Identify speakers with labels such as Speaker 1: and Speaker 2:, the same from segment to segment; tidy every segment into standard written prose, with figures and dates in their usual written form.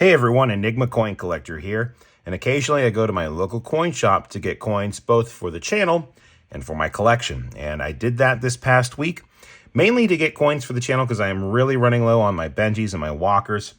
Speaker 1: Hey everyone, EnigmaCoinCollector here, and occasionally I go to my local coin shop to get coins both for the channel and for my collection. And I did that this past week, mainly to get coins for the channel because I am really running low on my Benjis and my Walkers.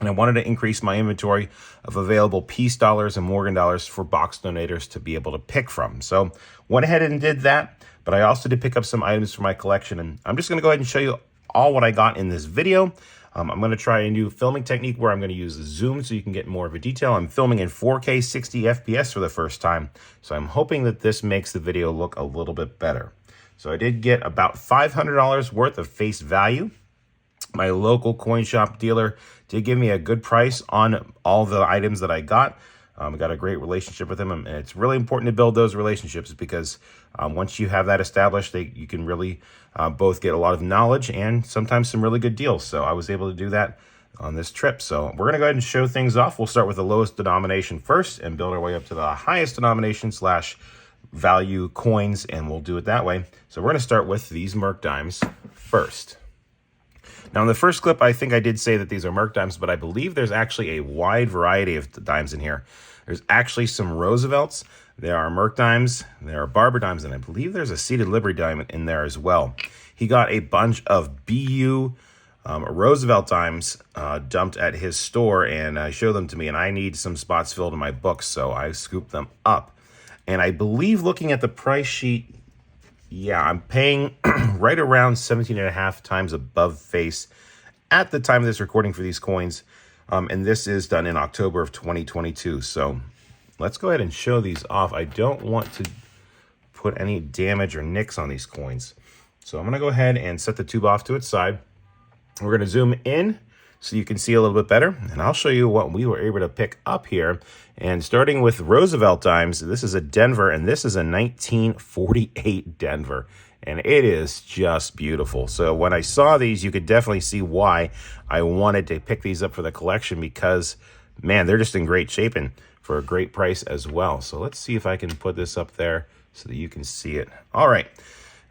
Speaker 1: And I wanted to increase my inventory of available Peace dollars and Morgan dollars for box donators to be able to pick from. So went ahead and did that, but I also did pick up some items for my collection. And I'm just going to go ahead and show you all what I got in this video. I'm going to try a new filming technique where I'm going to use zoom so you can get more of a detail. I'm filming in 4K 60 FPS for the first time, so I'm hoping that this makes the video look a little bit better. So I did get about $500 worth of face value. My local coin shop dealer did give me a good price on all the items that I got. I got a great relationship with him, and it's really important to build those relationships because once you have that established, you can really both get a lot of knowledge and sometimes some really good deals. So I was able to do that on this trip. So we're going to go ahead and show things off. We'll start with the lowest denomination first and build our way up to the highest denomination / value coins, and we'll do it that way. So we're going to start with these Merc Dimes first. Now, in the first clip, I think I did say that these are Merc Dimes, but I believe there's actually a wide variety of dimes in here. There's actually some Roosevelts, there are Merc Dimes, there are Barber Dimes, and I believe there's a Seated Liberty Dime in there as well. He got a bunch of BU Roosevelt Dimes dumped at his store and showed them to me, and I need some spots filled in my books, so I scooped them up. And I believe looking at the price sheet, yeah, I'm paying right around 17.5 times above face at the time of this recording for these coins. And this is done in October of 2022. So let's go ahead and show these off. I don't want to put any damage or nicks on these coins. So I'm going to go ahead and set the tube off to its side. We're going to zoom in so you can see a little bit better. And I'll show you what we were able to pick up here. And starting with Roosevelt Dimes, this is a Denver, and this is a 1948 Denver. And it is just beautiful. So when I saw these, you could definitely see why I wanted to pick these up for the collection because, man, they're just in great shape and for a great price as well. So let's see if I can put this up there so that you can see it. All right,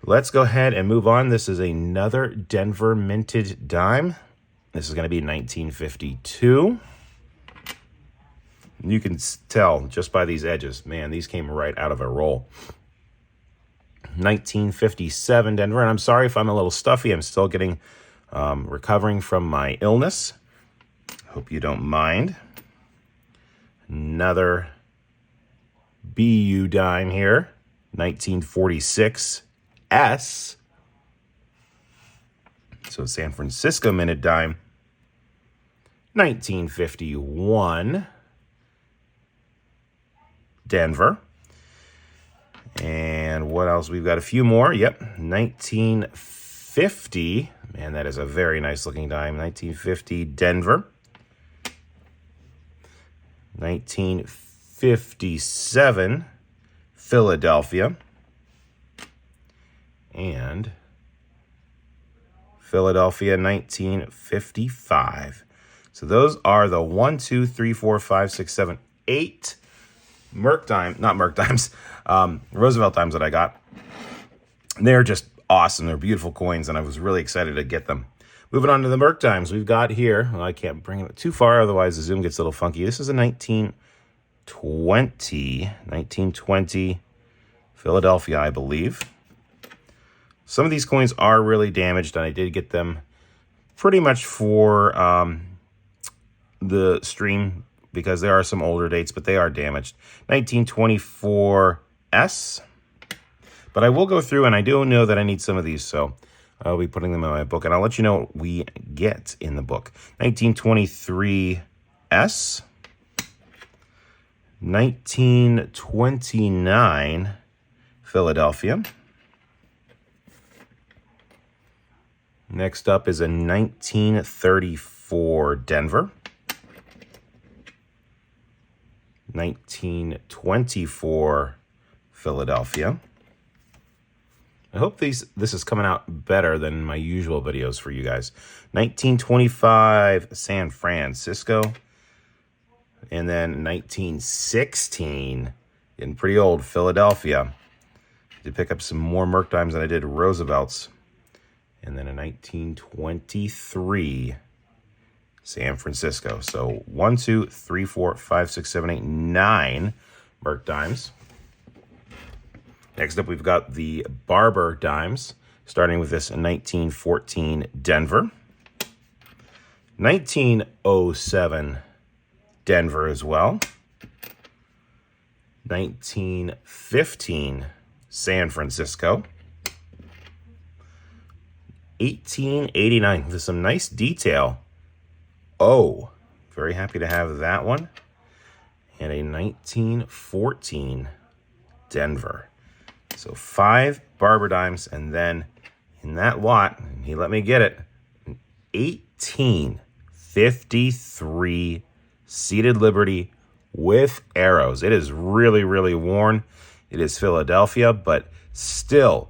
Speaker 1: let's go ahead and move on. This is another Denver minted dime. This is going to be 1952. You can tell just by these edges, man, these came right out of a roll. 1957 Denver, and I'm sorry if I'm a little stuffy. I'm still getting recovering from my illness. Hope you don't mind. Another BU dime here, 1946 S. So San Francisco minted dime, 1951 Denver. And what else? We've got a few more. Yep, 1950. Man, that is a very nice looking dime. 1950 Denver. 1957 Philadelphia. And Philadelphia 1955. So those are the 1, 2, 3, 4, 5, 6, 7, 8 Roosevelt Dimes that I got. They're just awesome. They're beautiful coins, and I was really excited to get them. Moving on to the Merc Dimes, we've got here, well, I can't bring it too far, otherwise the zoom gets a little funky. This is a 1920 Philadelphia, I believe. Some of these coins are really damaged, and I did get them pretty much for the stream because there are some older dates, but they are damaged. 1924 S. But I will go through, and I do know that I need some of these, so I'll be putting them in my book, and I'll let you know what we get in the book. 1923 S. 1929 Philadelphia. Next up is a 1934 Denver. 1924 Philadelphia. I hope this is coming out better than my usual videos for you guys. 1925 San Francisco. And then 1916, getting pretty old, Philadelphia. I did pick up some more Merc Dimes than I did Roosevelts. And then a 1923 San Francisco. So 1, 2, 3, 4, 5, 6, 7, 8, 9 Merc dimes. Next up, we've got the Barber dimes, starting with this 1914 Denver. 1907 Denver as well. 1915 San Francisco. 1889 with some nice detail. Oh, very happy to have that one. And a 1914 Denver. So 5 Barber dimes, and then in that lot, he let me get it, 1853 Seated Liberty with arrows. It is really, really worn. It is Philadelphia, but still,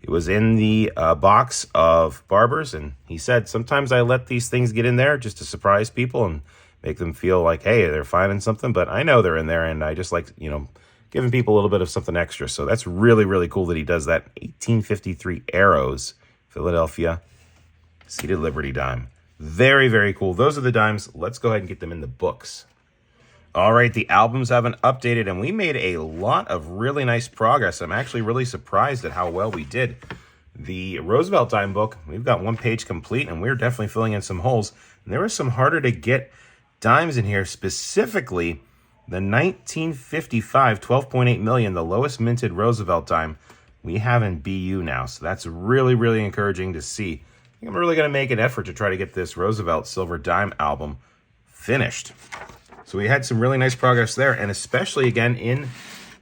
Speaker 1: it was in the box of Barbers, and he said, sometimes I let these things get in there just to surprise people and make them feel like, hey, they're finding something, but I know they're in there, and I just like, giving people a little bit of something extra. So that's really, really cool that he does that. 1853 arrows, Philadelphia, Seated Liberty dime. Very, very cool. Those are the dimes. Let's go ahead and get them in the books. All right, the albums haven't updated, and we made a lot of really nice progress. I'm actually really surprised at how well we did. The Roosevelt dime book, we've got 1 page complete, and we're definitely filling in some holes. And there were some harder to get dimes in here, specifically the 1955 12.8 million, the lowest minted Roosevelt dime we have in BU now. So that's really, really encouraging to see. I think I'm really going to make an effort to try to get this Roosevelt silver dime album finished. So we had some really nice progress there, and especially again in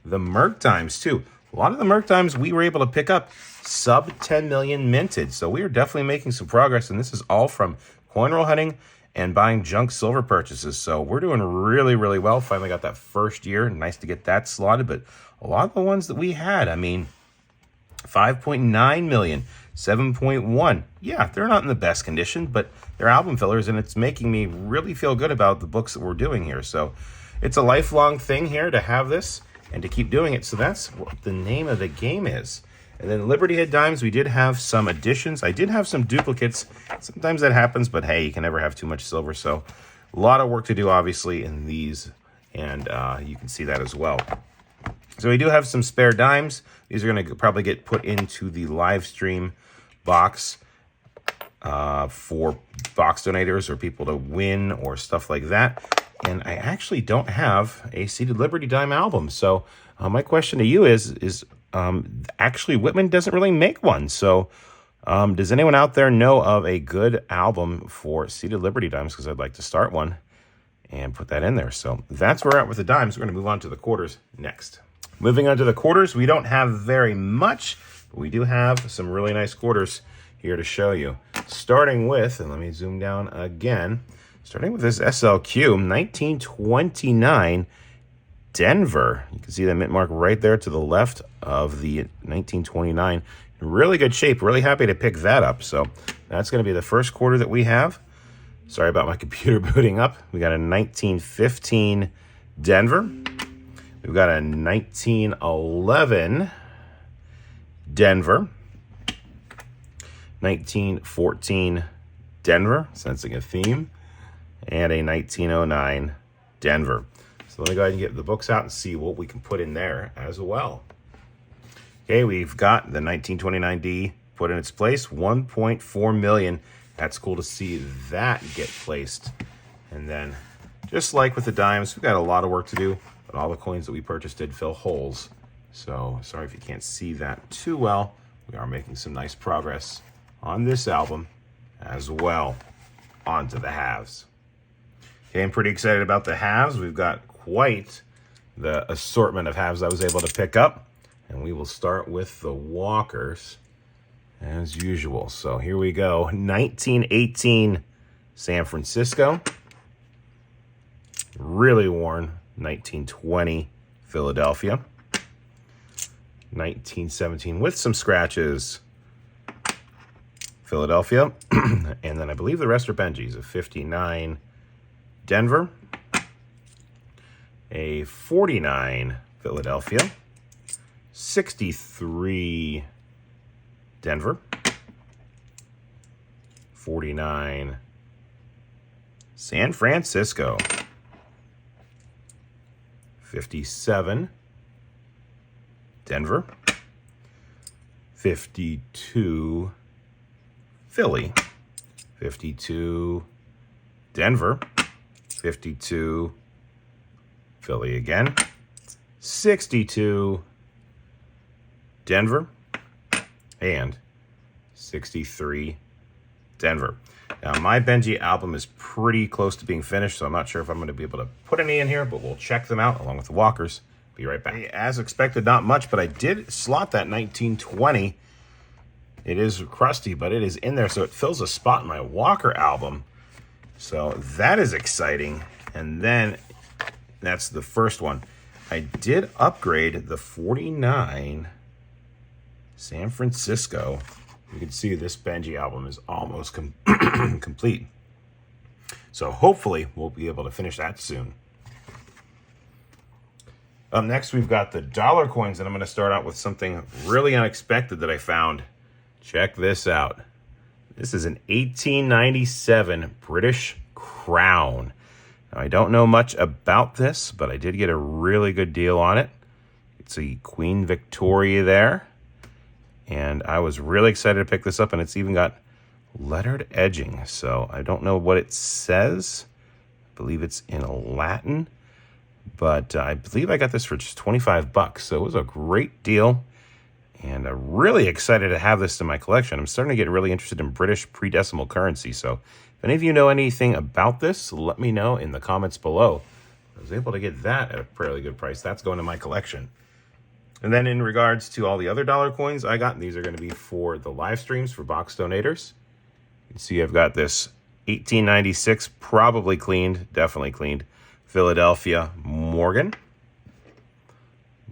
Speaker 1: the Merc dimes too. A lot of the Merc dimes we were able to pick up sub 10 million minted. So we are definitely making some progress, and this is all from coin roll hunting and buying junk silver purchases. So we're doing really, really well. Finally got that first year. Nice to get that slotted. But a lot of the ones that we had, 5.9 million, 7.1. Yeah, they're not in the best condition, but they're album fillers, and it's making me really feel good about the books that we're doing here. So it's a lifelong thing here to have this and to keep doing it. So that's what the name of the game is. And then Liberty Head dimes, we did have some additions. I did have some duplicates. Sometimes that happens, but hey, you can never have too much silver. So a lot of work to do, obviously, in these, and you can see that as well. So we do have some spare dimes. These are going to probably get put into the live stream box for box donators or people to win or stuff like that. And I actually don't have a Seated Liberty dime album. So my question to you is actually Whitman doesn't really make one. So does anyone out there know of a good album for Seated Liberty dimes? Because I'd like to start one and put that in there. So that's where we're at with the dimes. We're going to move on to the quarters next. Moving on to the quarters, we don't have very much, but we do have some really nice quarters here to show you. Starting with, and let me zoom down again, starting with this SLQ 1929 Denver. You can see the mint mark right there to the left of the 1929. In really good shape. Really happy to pick that up. So that's going to be the first quarter that we have. Sorry about my computer booting up. We got a 1915 Denver. We've got a 1911 Denver. 1914 Denver, sensing a theme. And a 1909 Denver. So let me go ahead and get the books out and see what we can put in there as well. Okay, we've got the 1929D put in its place, 1.4 million. That's cool to see that get placed. And then, just like with the dimes, we've got a lot of work to do, but all the coins that we purchased did fill holes. So, sorry if you can't see that too well. We are making some nice progress on this album as well. On to the halves. Okay, I'm pretty excited about the halves. We've got quite the assortment of halves I was able to pick up. And we will start with the walkers as usual. So here we go. 1918 San Francisco. Really worn 1920 Philadelphia. 1917 with some scratches Philadelphia. And then I believe the rest are Benjis. A 59 Denver. A 49 Philadelphia. 63 Denver. 49 San Francisco. 57, Denver. 52, Philly. 52, Denver. 52, Philly again. 62, Denver. And 63, Denver. Now, my Benji album is pretty close to being finished, so I'm not sure if I'm going to be able to put any in here, but we'll check them out along with the walkers. Be right back. As expected, not much, but I did slot that 1920. It is crusty, but it is in there, so it fills a spot in my walker album. So that is exciting. And then that's the first one. I did upgrade the 49 San Francisco. You can see this Benji album is almost complete. So hopefully we'll be able to finish that soon. Up next, we've got the dollar coins, and I'm going to start out with something really unexpected that I found. Check this out. This is an 1897 British crown. Now, I don't know much about this, but I did get a really good deal on it. It's a Queen Victoria there. And I was really excited to pick this up, and it's even got lettered edging. So I don't know what it says. I believe it's in Latin. But I believe I got this for just 25 bucks. So it was a great deal. And I'm really excited to have this in my collection. I'm starting to get really interested in British pre-decimal currency. So if any of you know anything about this, let me know in the comments below. I was able to get that at a fairly good price. That's going to my collection. And then in regards to all the other dollar coins I got, these are going to be for the live streams for box donators. You can see I've got this 1896, probably cleaned, definitely cleaned, Philadelphia Morgan.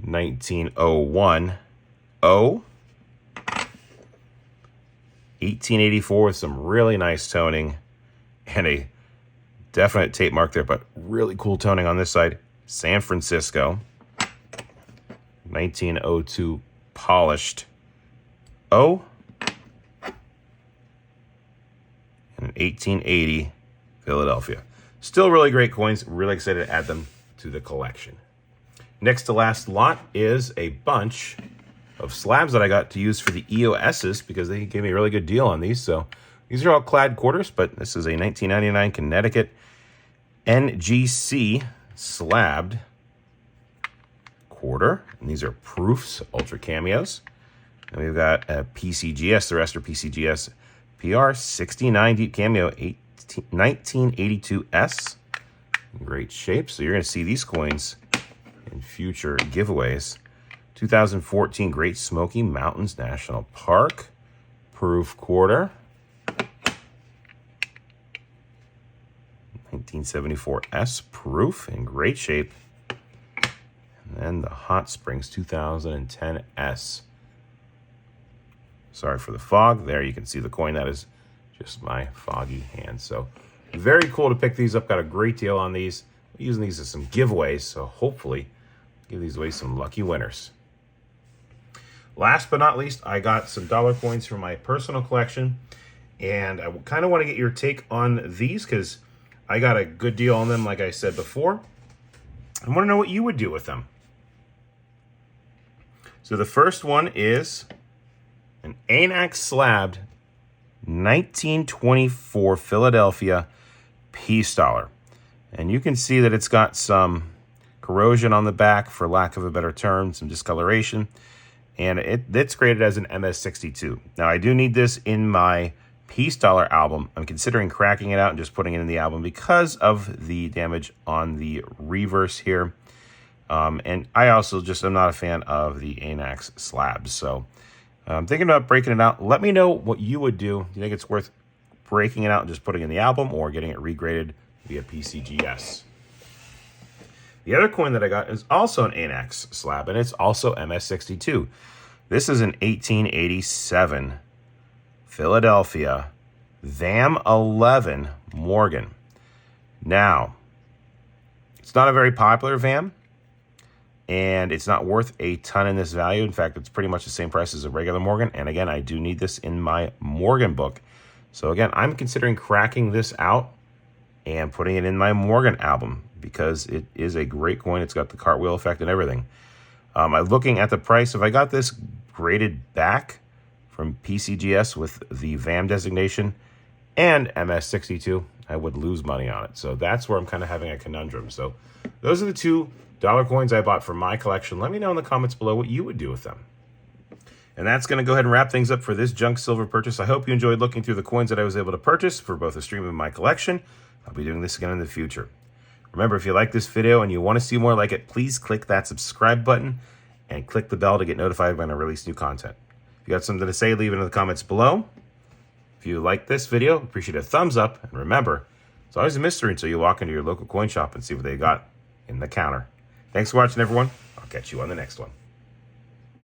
Speaker 1: 1901 O. 1884 with some really nice toning and a definite tape mark there, but really cool toning on this side. San Francisco. 1902 polished O. And an 1880 Philadelphia. Still really great coins. Really excited to add them to the collection. Next to last lot is a bunch of slabs that I got to use for the EOSs because they gave me a really good deal on these. So these are all clad quarters, but this is a 1999 Connecticut NGC slabbed quarter. And these are proofs, ultra cameos. And we've got a PCGS, the rest are PCGS PR 69 deep cameo 1982S. In great shape. So you're going to see these coins in future giveaways. 2014 Great Smoky Mountains National Park proof quarter. 1974 S proof in great shape. And then the Hot Springs 2010 S. Sorry for the fog. There you can see the coin. That is just my foggy hand. So very cool to pick these up. Got a great deal on these. I'm using these as some giveaways. So hopefully give these away some lucky winners. Last but not least, I got some dollar coins from my personal collection. And I kind of want to get your take on these because I got a good deal on them, like I said before. I want to know what you would do with them. So the first one is an ANAC slabbed 1924 Philadelphia peace dollar. And you can see that it's got some corrosion on the back, for lack of a better term, some discoloration. And it's graded as an MS62. Now, I do need this in my peace dollar album. I'm considering cracking it out and just putting it in the album because of the damage on the reverse here. And I also just am not a fan of the ANAC slabs. So I'm thinking about breaking it out. Let me know what you would do. Do you think it's worth breaking it out and just putting it in the album or getting it regraded via PCGS? The other coin that I got is also an ANAC slab, and it's also MS62. This is an 1887 Philadelphia VAM 11 Morgan. Now, it's not a very popular VAM, and it's not worth a ton in this value. In fact, it's pretty much the same price as a regular Morgan. And again, I do need this in my Morgan book. So again, I'm considering cracking this out and putting it in my Morgan album because it is a great coin. It's got the cartwheel effect and everything. I'm looking at the price. If I got this graded back from PCGS with the VAM designation and MS62, I would lose money on it. So that's where I'm kind of having a conundrum. So those are the $2 coins I bought for my collection. Let me know in the comments below what you would do with them. And that's going to go ahead and wrap things up for this junk silver purchase. I hope you enjoyed looking through the coins that I was able to purchase for both the stream and my collection. I'll be doing this again in the future. Remember, if you like this video and you want to see more like it, please click that subscribe button and click the bell to get notified when I release new content. If you got something to say, leave it in the comments below. If you like this video, appreciate a thumbs up. And remember, it's always a mystery until you walk into your local coin shop and see what they got in the counter. Thanks for watching, everyone. I'll catch you on the next one.